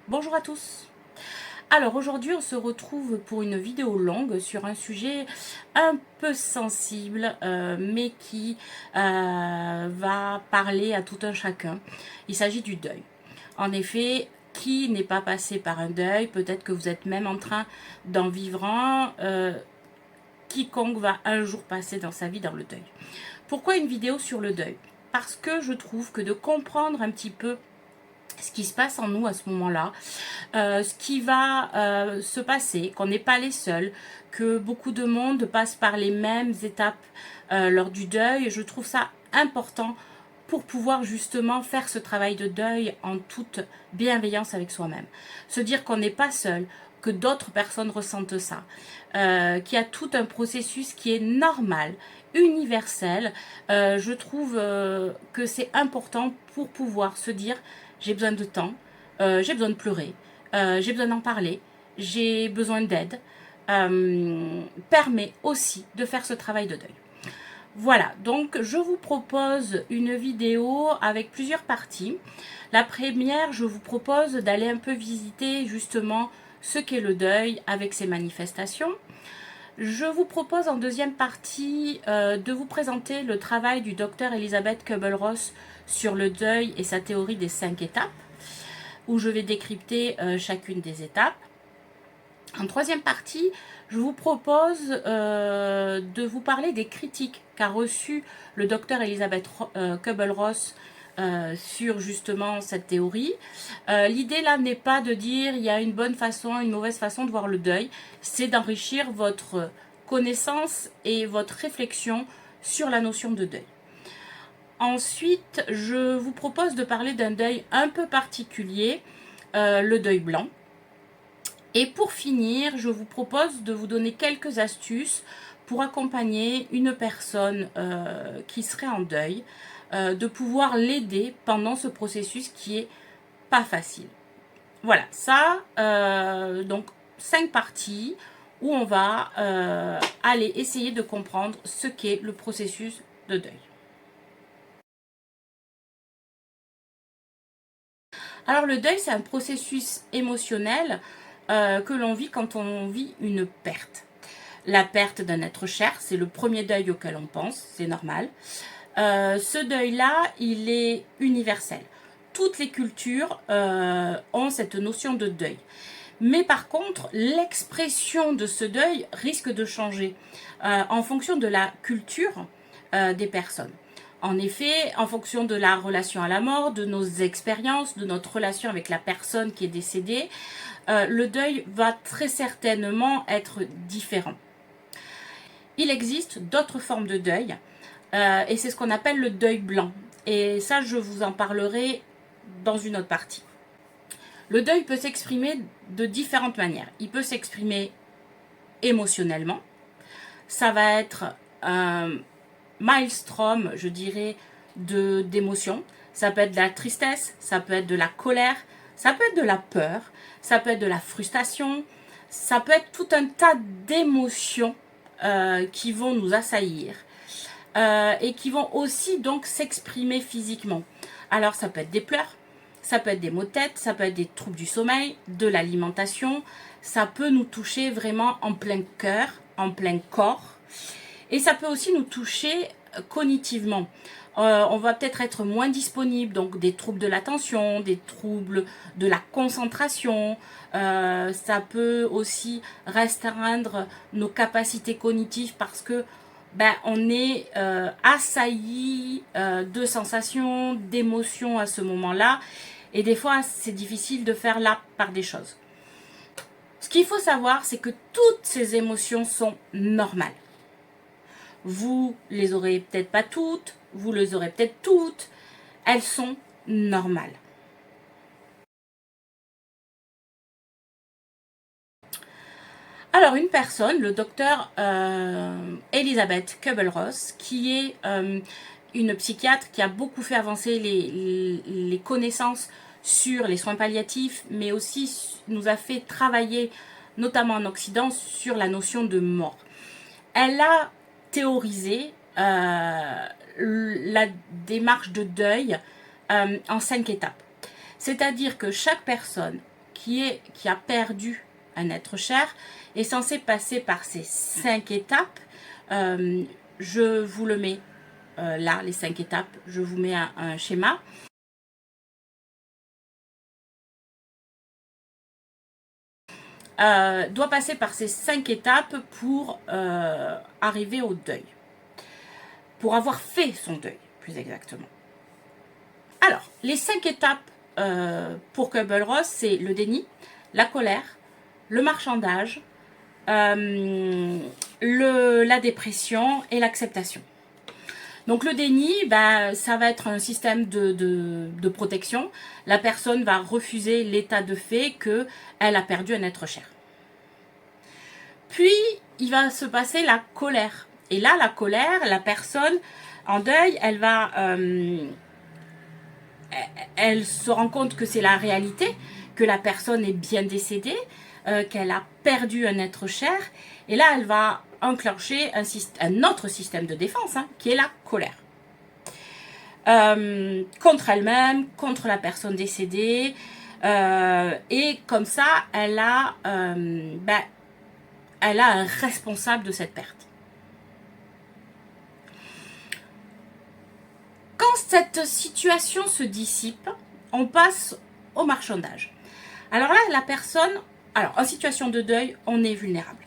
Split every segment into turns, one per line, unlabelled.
Bonjour à tous. Alors aujourd'hui on se retrouve pour une vidéo longue sur un sujet un peu sensible mais qui va parler à tout un chacun. Il s'agit du deuil. En effet, qui n'est pas passé par un deuil? Peut-être que vous êtes même en train d'en vivre un. Quiconque va un jour passer dans sa vie dans le deuil. Pourquoi une vidéo sur le deuil? Parce que je trouve que de comprendre un petit peu ce qui se passe en nous à ce moment-là, ce qui va se passer, qu'on n'est pas les seuls, que beaucoup de monde passe par les mêmes étapes lors du deuil. Je trouve ça important pour pouvoir justement faire ce travail de deuil en toute bienveillance avec soi-même. Se dire qu'on n'est pas seul, que d'autres personnes ressentent ça, qu'il y a tout un processus qui est normal, universel. Je trouve que c'est important pour pouvoir se dire j'ai besoin de temps, j'ai besoin de pleurer, j'ai besoin d'en parler, j'ai besoin d'aide, permet aussi de faire ce travail de deuil. Voilà, donc je vous propose une vidéo avec plusieurs parties. La première, je vous propose d'aller un peu visiter justement ce qu'est le deuil avec ses manifestations. Je vous propose en deuxième partie de vous présenter le travail du docteur Elisabeth Kubler-Ross sur le deuil et sa théorie des 5 étapes, où je vais décrypter chacune des étapes. En troisième partie, je vous propose de vous parler des critiques qu'a reçues le docteur Elisabeth Kubler-Ross sur justement cette théorie. L'idée là n'est pas de dire il y a une bonne façon, une mauvaise façon de voir le deuil, c'est d'enrichir votre connaissance et votre réflexion sur la notion de deuil. Ensuite, je vous propose de parler d'un deuil un peu particulier, le deuil blanc. Et pour finir, je vous propose de vous donner quelques astuces pour accompagner une personne qui serait en deuil, de pouvoir l'aider pendant ce processus qui est pas facile. Voilà, ça, donc 5 parties où on va aller essayer de comprendre ce qu'est le processus de deuil. Alors le deuil, c'est un processus émotionnel que l'on vit quand on vit une perte. La perte d'un être cher, c'est le premier deuil auquel on pense, c'est normal. Ce deuil-là, il est universel. Toutes les cultures ont cette notion de deuil. Mais par contre, l'expression de ce deuil risque de changer en fonction de la culture des personnes. En effet, en fonction de la relation à la mort, de nos expériences, de notre relation avec la personne qui est décédée, le deuil va très certainement être différent. Il existe d'autres formes de deuil et c'est ce qu'on appelle le deuil blanc. Et ça, je vous en parlerai dans une autre partie. Le deuil peut s'exprimer de différentes manières. Il peut s'exprimer émotionnellement. Ça va être un maelstrom, je dirais, d'émotions. Ça peut être de la tristesse, ça peut être de la colère, ça peut être de la peur, ça peut être de la frustration, ça peut être tout un tas d'émotions qui vont nous assaillir et qui vont aussi donc s'exprimer physiquement. Alors ça peut être des pleurs, ça peut être des maux de tête, ça peut être des troubles du sommeil, de l'alimentation, ça peut nous toucher vraiment en plein cœur, en plein corps. Et ça peut aussi nous toucher cognitivement. On va peut-être être moins disponible, donc des troubles de l'attention, des troubles de la concentration. Ça peut aussi restreindre nos capacités cognitives parce que on est assailli de sensations, d'émotions à ce moment-là. Et des fois, c'est difficile de faire la part des choses. Ce qu'il faut savoir, c'est que toutes ces émotions sont normales. Vous les aurez peut-être pas toutes, vous les aurez peut-être toutes, elles sont normales. Alors une personne, le docteur Elisabeth Kubler-Ross, qui est une psychiatre qui a beaucoup fait avancer les connaissances sur les soins palliatifs, mais aussi nous a fait travailler, notamment en Occident, sur la notion de mort. Elle a théorisé la démarche de deuil en 5 étapes. C'est-à-dire que chaque personne qui a perdu un être cher est censé passer par ces 5 étapes. Je vous le mets là, les 5 étapes, je vous mets un schéma. Doit passer par ces 5 étapes pour arriver au deuil. Pour avoir fait son deuil, plus exactement. Alors, les 5 étapes pour Kübler-Ross, c'est le déni, la colère, le marchandage, la dépression et l'acceptation. Donc le déni, ça va être un système de protection. La personne va refuser l'état de fait qu'elle a perdu un être cher. Puis, il va se passer la colère. Et là, la colère, la personne en deuil, elle se rend compte que c'est la réalité, que la personne est bien décédée, qu'elle a perdu un être cher. Et là, elle va enclencher un autre système de défense, qui est la colère. Contre elle-même, contre la personne décédée. Et comme ça, elle a un responsable de cette perte. Quand cette situation se dissipe, on passe au marchandage. Alors là, la personne, en situation de deuil, on est vulnérable.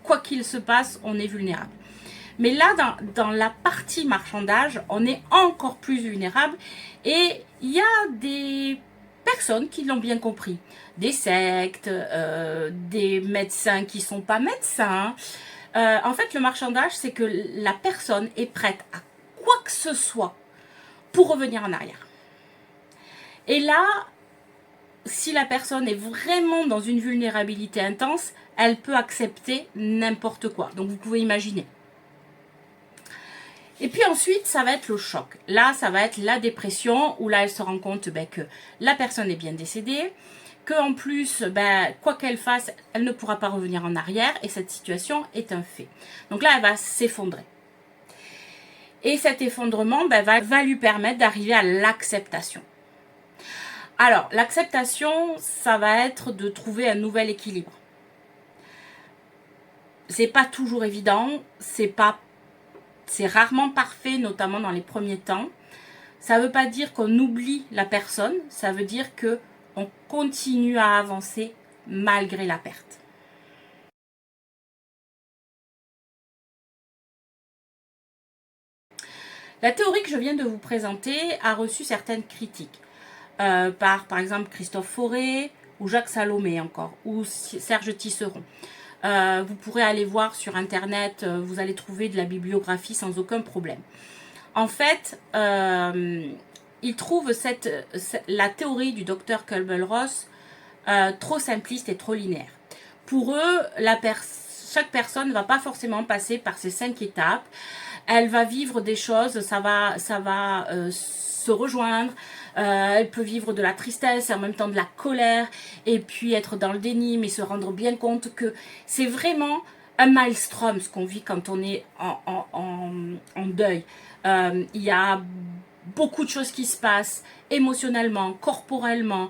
Quoi qu'il se passe, on est vulnérable. Mais là, dans la partie marchandage, on est encore plus vulnérable. Et il y a des personnes qui l'ont bien compris. Des sectes, des médecins qui ne sont pas médecins. En fait, le marchandage, c'est que la personne est prête à quoi que ce soit pour revenir en arrière. Et là, si la personne est vraiment dans une vulnérabilité intense, elle peut accepter n'importe quoi. Donc, vous pouvez imaginer. Et puis ensuite, ça va être le choc. Là, ça va être la dépression, où là, elle se rend compte que la personne est bien décédée, qu'en plus, quoi qu'elle fasse, elle ne pourra pas revenir en arrière, et cette situation est un fait. Donc là, elle va s'effondrer. Et cet effondrement va lui permettre d'arriver à l'acceptation. Alors, l'acceptation, ça va être de trouver un nouvel équilibre. C'est pas toujours évident, c'est rarement parfait, notamment dans les premiers temps. Ça ne veut pas dire qu'on oublie la personne, ça veut dire qu'on continue à avancer malgré la perte. La théorie que je viens de vous présenter a reçu certaines critiques par exemple Christophe Fauré ou Jacques Salomé encore, ou Serge Tisseron. Vous pourrez aller voir sur internet, vous allez trouver de la bibliographie sans aucun problème. En fait, ils trouvent la théorie du docteur Kübler-Ross trop simpliste et trop linéaire. Pour eux, chaque personne ne va pas forcément passer par ces 5 étapes. Elle va vivre des choses, ça va se rejoindre. Elle peut vivre de la tristesse et en même temps de la colère, et puis être dans le déni, mais se rendre bien compte que c'est vraiment un maelstrom ce qu'on vit quand on est en deuil. Il y a beaucoup de choses qui se passent émotionnellement, corporellement,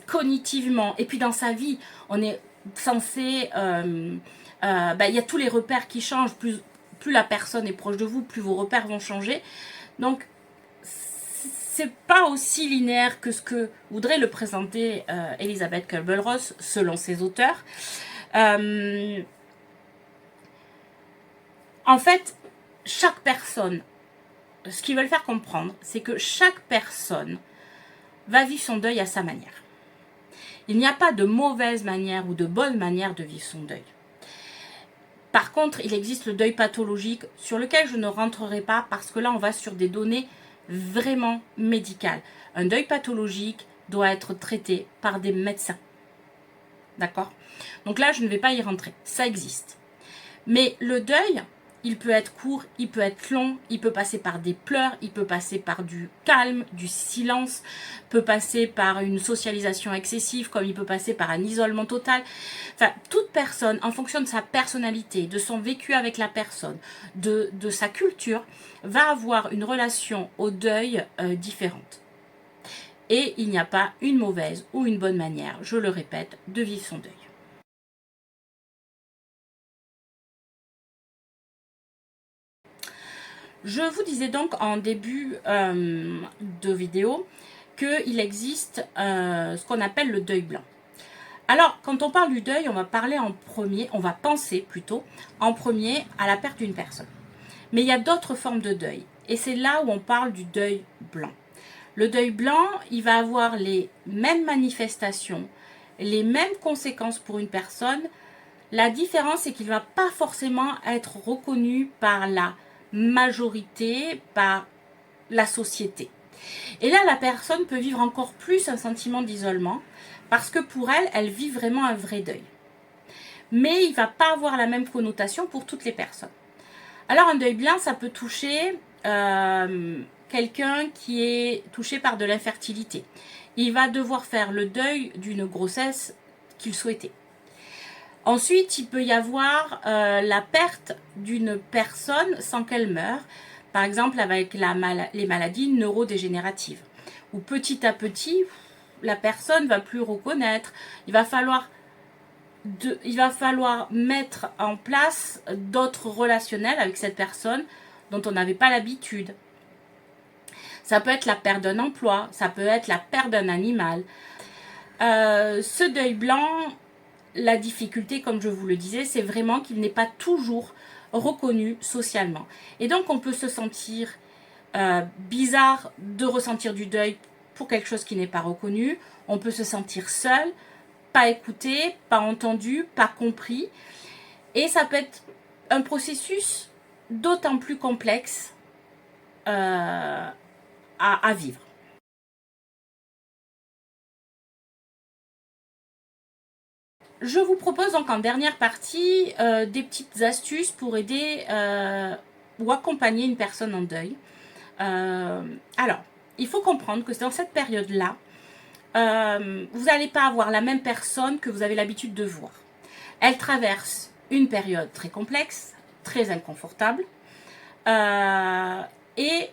cognitivement, et puis dans sa vie, on est censé... il y a tous les repères qui changent, plus la personne est proche de vous, plus vos repères vont changer. Donc, c'est pas aussi linéaire que ce que voudrait le présenter Elisabeth Kübler-Ross, selon ses auteurs. En fait, chaque personne, ce qu'ils veulent faire comprendre, c'est que chaque personne va vivre son deuil à sa manière. Il n'y a pas de mauvaise manière ou de bonne manière de vivre son deuil. Par contre, il existe le deuil pathologique sur lequel je ne rentrerai pas parce que là, on va sur des données vraiment médicales. Un deuil pathologique doit être traité par des médecins. D'accord? Donc là, je ne vais pas y rentrer. Ça existe. Mais le deuil, il peut être court, il peut être long, il peut passer par des pleurs, il peut passer par du calme, du silence, peut passer par une socialisation excessive, comme il peut passer par un isolement total. Enfin, toute personne, en fonction de sa personnalité, de son vécu avec la personne, de sa culture, va avoir une relation au deuil différente. Et il n'y a pas une mauvaise ou une bonne manière, je le répète, de vivre son deuil. Je vous disais donc en début de vidéo qu'il existe ce qu'on appelle le deuil blanc. Alors, quand on parle du deuil, on va parler en premier, on va penser plutôt en premier à la perte d'une personne. Mais il y a d'autres formes de deuil. Et c'est là où on parle du deuil blanc. Le deuil blanc, il va avoir les mêmes manifestations, les mêmes conséquences pour une personne. La différence, c'est qu'il ne va pas forcément être reconnu par la majorité, par la société. Et là, la personne peut vivre encore plus un sentiment d'isolement parce que pour elle, elle vit vraiment un vrai deuil. Mais il ne va pas avoir la même connotation pour toutes les personnes. Alors, un deuil blanc, ça peut toucher quelqu'un qui est touché par de l'infertilité. Il va devoir faire le deuil d'une grossesse qu'il souhaitait. Ensuite, il peut y avoir la perte d'une personne sans qu'elle meure, par exemple avec les maladies neurodégénératives, où petit à petit, la personne ne va plus reconnaître, il va falloir mettre en place d'autres relationnels avec cette personne dont on n'avait pas l'habitude. Ça peut être la perte d'un emploi, ça peut être la perte d'un animal. Ce deuil blanc, la difficulté, comme je vous le disais, c'est vraiment qu'il n'est pas toujours reconnu socialement. Et donc, on peut se sentir bizarre de ressentir du deuil pour quelque chose qui n'est pas reconnu. On peut se sentir seul, pas écouté, pas entendu, pas compris. Et ça peut être un processus d'autant plus complexe à vivre. Je vous propose donc en dernière partie des petites astuces pour aider ou accompagner une personne en deuil. Alors, il faut comprendre que dans cette période-là, vous n'allez pas avoir la même personne que vous avez l'habitude de voir. Elle traverse une période très complexe, très inconfortable. Et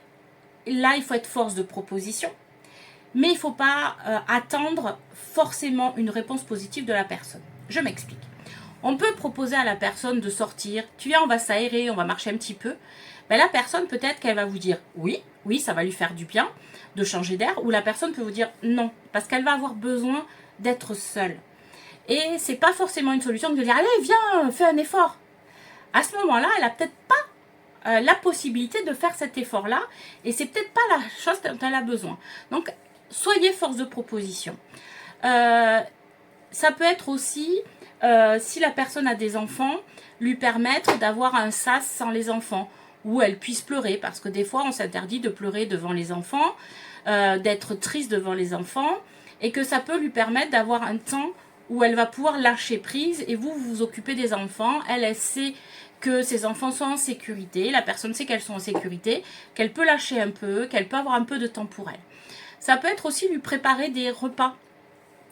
là, il faut être force de proposition. Mais il ne faut pas attendre forcément une réponse positive de la personne. Je m'explique. On peut proposer à la personne de sortir. Tu viens, on va s'aérer, on va marcher un petit peu. Ben, la personne, peut-être qu'elle va vous dire oui, ça va lui faire du bien de changer d'air. Ou la personne peut vous dire non, parce qu'elle va avoir besoin d'être seule. Et c'est pas forcément une solution de dire allez, viens, fais un effort. À ce moment-là, elle n'a peut-être pas la possibilité de faire cet effort-là. Et c'est peut-être pas la chose dont elle a besoin. Donc, soyez force de proposition. Ça peut être aussi, si la personne a des enfants, lui permettre d'avoir un sas sans les enfants, où elle puisse pleurer, parce que des fois on s'interdit de pleurer devant les enfants, d'être triste devant les enfants, et que ça peut lui permettre d'avoir un temps où elle va pouvoir lâcher prise, et vous vous occupez des enfants, elle sait que ses enfants sont en sécurité, la personne sait qu'elles sont en sécurité, qu'elle peut lâcher un peu, qu'elle peut avoir un peu de temps pour elle. Ça peut être aussi lui préparer des repas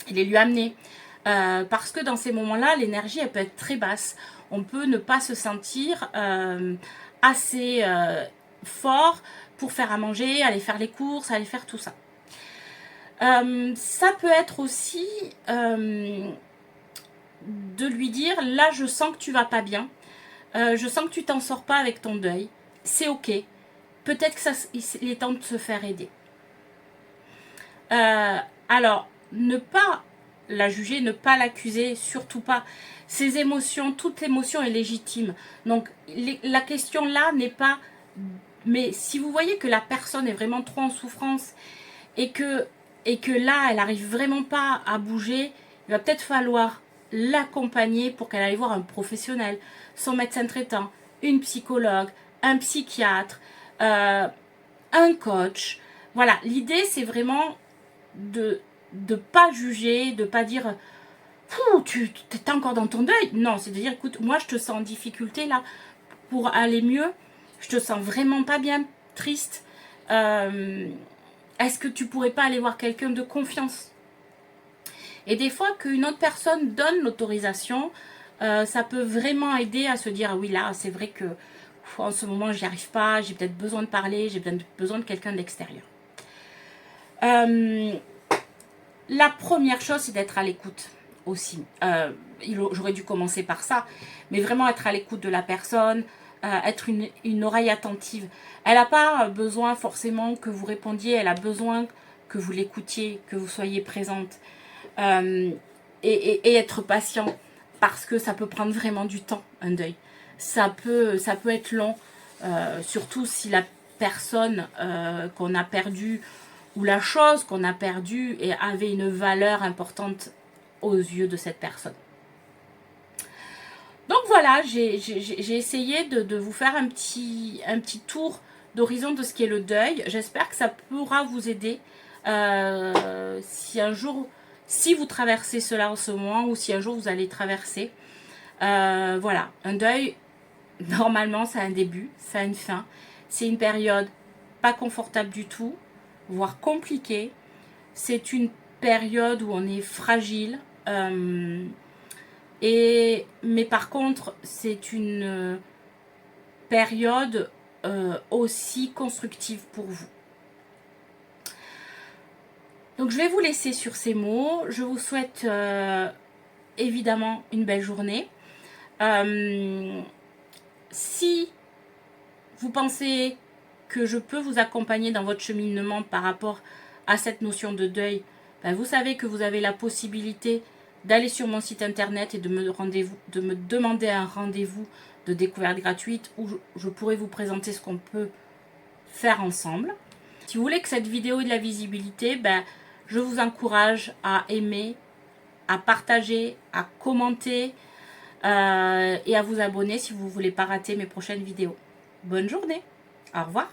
et les lui amener. Parce que dans ces moments-là, l'énergie, elle peut être très basse. On peut ne pas se sentir assez fort pour faire à manger, aller faire les courses, aller faire tout ça. Ça peut être aussi de lui dire, là, je sens que tu vas pas bien. Je sens que tu t'en sors pas avec ton deuil. C'est ok. Peut-être qu'il est temps de se faire aider. Alors, ne pas la juger, ne pas l'accuser, surtout pas. Ses émotions, toute émotion est légitime. Donc, la question là n'est pas... Mais si vous voyez que la personne est vraiment trop en souffrance et que là, elle n'arrive vraiment pas à bouger, il va peut-être falloir l'accompagner pour qu'elle aille voir un professionnel, son médecin traitant, une psychologue, un psychiatre, un coach. Voilà, l'idée, c'est vraiment de pas juger, de pas dire tu es encore dans ton deuil. Non, c'est de dire écoute, moi je te sens en difficulté là pour aller mieux, je te sens vraiment pas bien, triste. Est-ce que tu pourrais pas aller voir quelqu'un de confiance? Et des fois qu'une autre personne donne l'autorisation, ça peut vraiment aider à se dire ah oui là c'est vrai que en ce moment j'y arrive pas, j'ai peut-être besoin de parler, j'ai peut-être besoin de quelqu'un de l'extérieur. La première chose, c'est d'être à l'écoute aussi. J'aurais dû commencer par ça, mais vraiment être à l'écoute de la personne, être une oreille attentive. Elle n'a pas besoin forcément que vous répondiez, elle a besoin que vous l'écoutiez, que vous soyez présente et être patient, parce que ça peut prendre vraiment du temps, un deuil. Ça peut être long, surtout si la personne qu'on a perdue ou la chose qu'on a perdue et avait une valeur importante aux yeux de cette personne. Donc voilà, j'ai essayé de vous faire un petit tour d'horizon de ce qu'est le deuil. J'espère que ça pourra vous aider si un jour, si vous traversez cela en ce moment ou si un jour vous allez traverser. Voilà, un deuil, normalement, ça a un début, ça a une fin. C'est une période pas confortable du tout, voire compliquée. C'est une période où on est fragile. Mais par contre, c'est une période aussi constructive pour vous. Donc je vais vous laisser sur ces mots. Je vous souhaite évidemment une belle journée. Si vous pensez que je peux vous accompagner dans votre cheminement par rapport à cette notion de deuil, ben vous savez que vous avez la possibilité d'aller sur mon site internet et de me demander un rendez-vous de découverte gratuite où je pourrai vous présenter ce qu'on peut faire ensemble. Si vous voulez que cette vidéo ait de la visibilité, ben, je vous encourage à aimer, à partager, à commenter et à vous abonner si vous ne voulez pas rater mes prochaines vidéos. Bonne journée, au revoir.